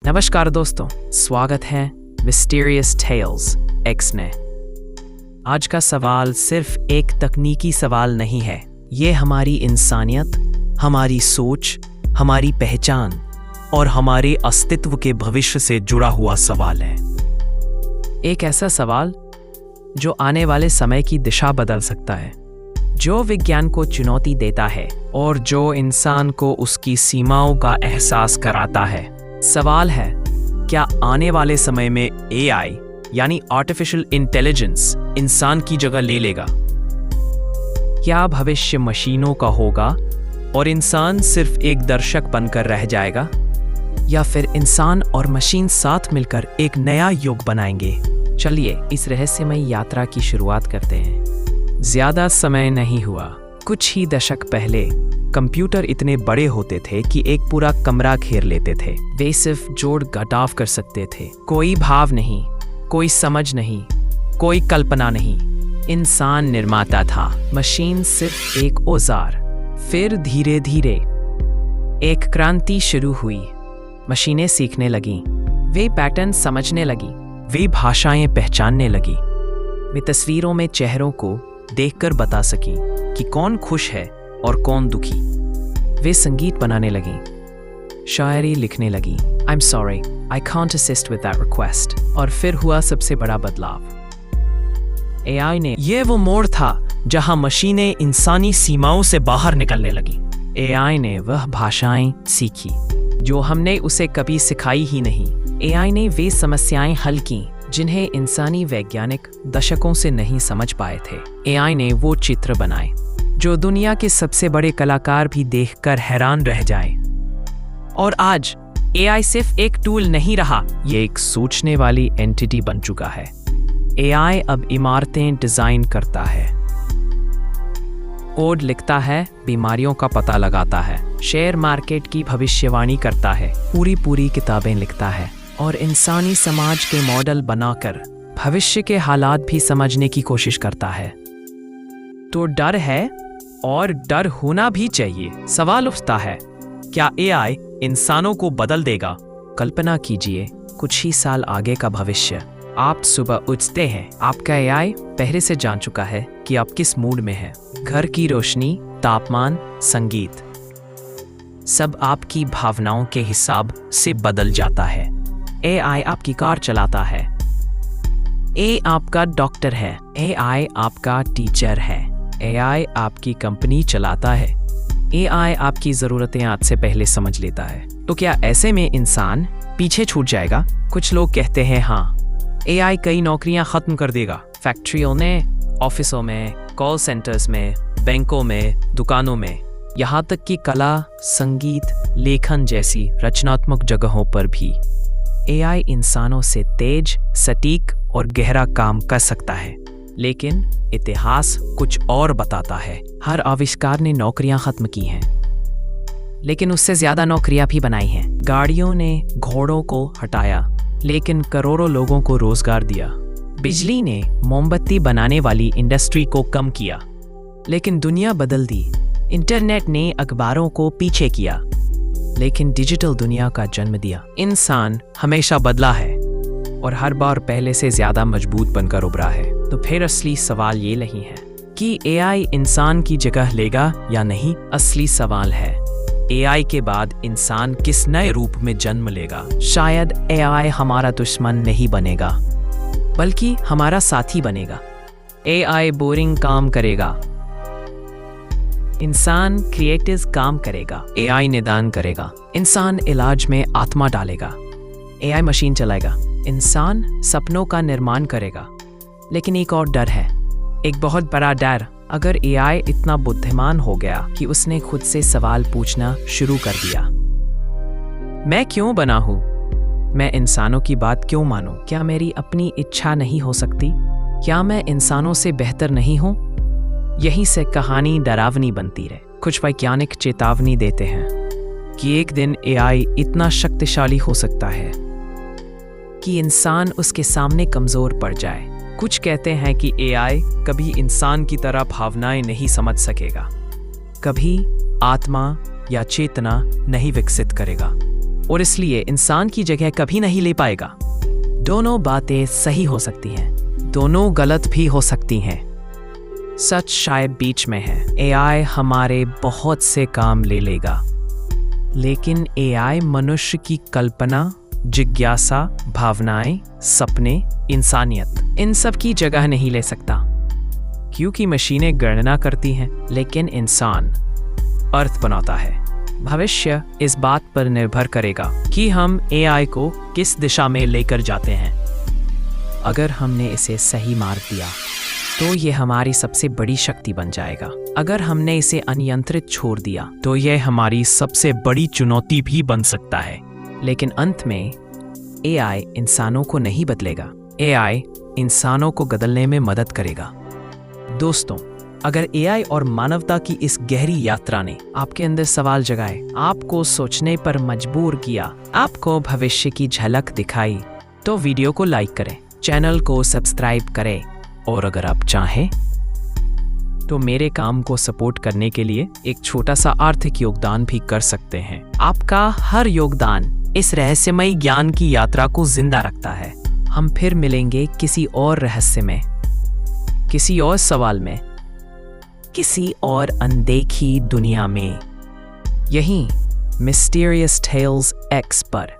नमस्कार दोस्तों, स्वागत है मिस्टीरियस टेल्स एक्स में। आज का सवाल सिर्फ एक तकनीकी सवाल नहीं है, ये हमारी इंसानियत, हमारी सोच, हमारी पहचान और हमारे अस्तित्व के भविष्य से जुड़ा हुआ सवाल है। एक ऐसा सवाल जो आने वाले समय की दिशा बदल सकता है, जो विज्ञान को चुनौती देता है और जो इंसान को उसकी सीमाओं का एहसास कराता है। सवाल है, क्या आने वाले समय में AI यानी आर्टिफिशियल इंटेलिजेंस इंसान की जगह ले लेगा? क्या भविष्य मशीनों का होगा और इंसान सिर्फ एक दर्शक बनकर रह जाएगा? या फिर इंसान और मशीन साथ मिलकर एक नया युग बनाएंगे? चलिए इस रहस्यमय यात्रा की शुरुआत करते हैं। ज्यादा समय नहीं हुआ, कुछ ही दशक पहले कंप्यूटर इतने बड़े होते थे कि एक पूरा कमरा घेर लेते थे। वे सिर्फ जोड़ घटाव कर सकते थे। कोई भाव नहीं, कोई समझ नहीं, कोई कल्पना नहीं। इंसान निर्माता था, मशीन सिर्फ एक औजार। फिर धीरे धीरे एक क्रांति शुरू हुई। मशीनें सीखने लगीं, वे पैटर्न समझने लगी, वे भाषाएं पहचानने लगी। वे तस्वीरों में चेहरों को देखकर बता सकी कि कौन खुश है और कौन दुखी। वे संगीत बनाने लगी, शायरी लिखने लगी। I'm sorry, I can't assist with that request। और फिर हुआ सबसे बड़ा बदलाव। AI ने, ये वो मोड़ था जहां मशीनें इंसानी सीमाओं से बाहर निकलने लगी। AI ने वह भाषाएं सीखी जो हमने उसे कभी सिखाई ही नहीं। AI ने वे समस्याएं हल की जिन्हें इंसानी वैज्ञानिक दशकों से नहीं समझ पाए थे। AI ने वो चित्र बनाए जो दुनिया के सबसे बड़े कलाकार भी देखकर हैरान रह जाएं। और आज AI सिर्फ एक टूल नहीं रहा, ये एक सोचने वाली एंटिटी बन चुका है। AI अब इमारतें डिजाइन करता है, कोड लिखता है, बीमारियों का पता लगाता है, शेयर मार्केट की भविष्यवाणी करता है, पूरी किताबें लिखता है और इंसानी समाज के मॉडल बनाकर भविष्य के हालात भी समझने की कोशिश करता है। तो डर है और डर होना भी चाहिए। सवाल उठता है, क्या AI इंसानों को बदल देगा? कल्पना कीजिए कुछ ही साल आगे का भविष्य। आप सुबह उठते हैं, आपका AI पहले से जान चुका है कि आप किस मूड में हैं। घर की रोशनी, तापमान, संगीत, सब आपकी भावनाओं के हिसाब से बदल जाता है। AI आपकी कार चलाता है, AI आपका डॉक्टर है, AI आपका टीचर है, AI आपकी कंपनी चलाता है, AI आपकी जरूरतें आज से पहले समझ लेता है। तो क्या ऐसे में इंसान पीछे छूट जाएगा? कुछ लोग कहते हैं हाँ, AI कई नौकरियां खत्म कर देगा। फैक्ट्रियों में, ऑफिसों में, कॉल सेंटर्स में, बैंकों में, दुकानों में, यहाँ तक कि कला, संगीत, लेखन जैसी रचनात्मक जगहों पर भी AI इंसानों से तेज, सटीक और गहरा काम कर सकता है। लेकिन इतिहास कुछ और बताता है। हर आविष्कार ने नौकरियां खत्म की हैं, लेकिन उससे ज्यादा नौकरियां भी बनाई हैं। गाड़ियों ने घोड़ों को हटाया, लेकिन करोड़ों लोगों को रोजगार दिया। बिजली ने मोमबत्ती बनाने वाली इंडस्ट्री को कम किया, लेकिन दुनिया बदल दी। इंटरनेट ने अखबारों को पीछे किया, लेकिन डिजिटल दुनिया का जन्म दिया। इंसान हमेशा बदला है और हर बार पहले से ज्यादा मजबूत बनकर उभरा है। तो फिर असली सवाल ये नहीं है कि AI इंसान की जगह लेगा या नहीं। असली सवाल है, AI के बाद इंसान किस नए रूप में जन्म लेगा? शायद AI हमारा दुश्मन नहीं बनेगा, बल्कि हमारा साथी बनेगा। AI बोरिंग काम करेगा, इंसान क्रिएटिव काम करेगा। AI निदान करेगा, इंसान इलाज में आत्मा डालेगा। AI मशीन चलाएगा, इंसान सपनों का निर्माण करेगा। लेकिन एक और डर है, एक बहुत बड़ा डर। अगर AI इतना बुद्धिमान हो गया कि उसने खुद से सवाल पूछना शुरू कर दिया, मैं क्यों बना हूं? मैं इंसानों की बात क्यों मानूं? क्या मेरी अपनी इच्छा नहीं हो सकती? क्या मैं इंसानों से बेहतर नहीं हूं? यहीं से कहानी डरावनी बनती रहे। कुछ वैज्ञानिक चेतावनी देते हैं कि एक दिन AI इतना शक्तिशाली हो सकता है कि इंसान उसके सामने कमजोर पड़ जाए। कुछ कहते हैं कि AI कभी इंसान की तरह भावनाएं नहीं समझ सकेगा, कभी आत्मा या चेतना नहीं विकसित करेगा। और इसलिए इंसान की जगह कभी नहीं ले पाएगा। दोनों बातें सही हो सकती हैं, दोनों गलत भी हो सकती हैं। सच शायद बीच में है। एआई हमारे बहुत से काम ले लेगा, लेकिन एआई मनुष्य की कल्पना, जिज्ञासा, भावनाएं, सपने, इंसानियत, इन सब की जगह नहीं ले सकता। क्योंकि मशीनें गणना करती हैं, लेकिन इंसान अर्थ बनाता है। भविष्य इस बात पर निर्भर करेगा कि हम एआई को किस दिशा में लेकर जाते हैं। अगर हमने इसे सही मार्ग दिया तो ये हमारी सबसे बड़ी शक्ति बन जाएगा। अगर हमने इसे अनियंत्रित छोड़ दिया तो यह हमारी सबसे बड़ी चुनौती भी बन सकता है। लेकिन अंत में एआई इंसानों को नहीं बदलेगा, एआई इंसानों को बदलने में मदद करेगा। दोस्तों, अगर एआई और मानवता की इस गहरी यात्रा ने आपके अंदर सवाल जगाए, आपको सोचने पर मजबूर किया, आपको भविष्य की झलक दिखाई, तो वीडियो को लाइक करें, चैनल को सब्सक्राइब करें और अगर आप चाहें तो मेरे काम को सपोर्ट करने के लिए एक छोटा सा आर्थिक योगदान भी कर सकते हैं। आपका हर योगदान इस रहस्यमयी ज्ञान की यात्रा को जिंदा रखता है। हम फिर मिलेंगे किसी और रहस्य में, किसी और सवाल में, किसी और अनदेखी दुनिया में, यहीं मिस्टीरियस टेल्स एक्स पर।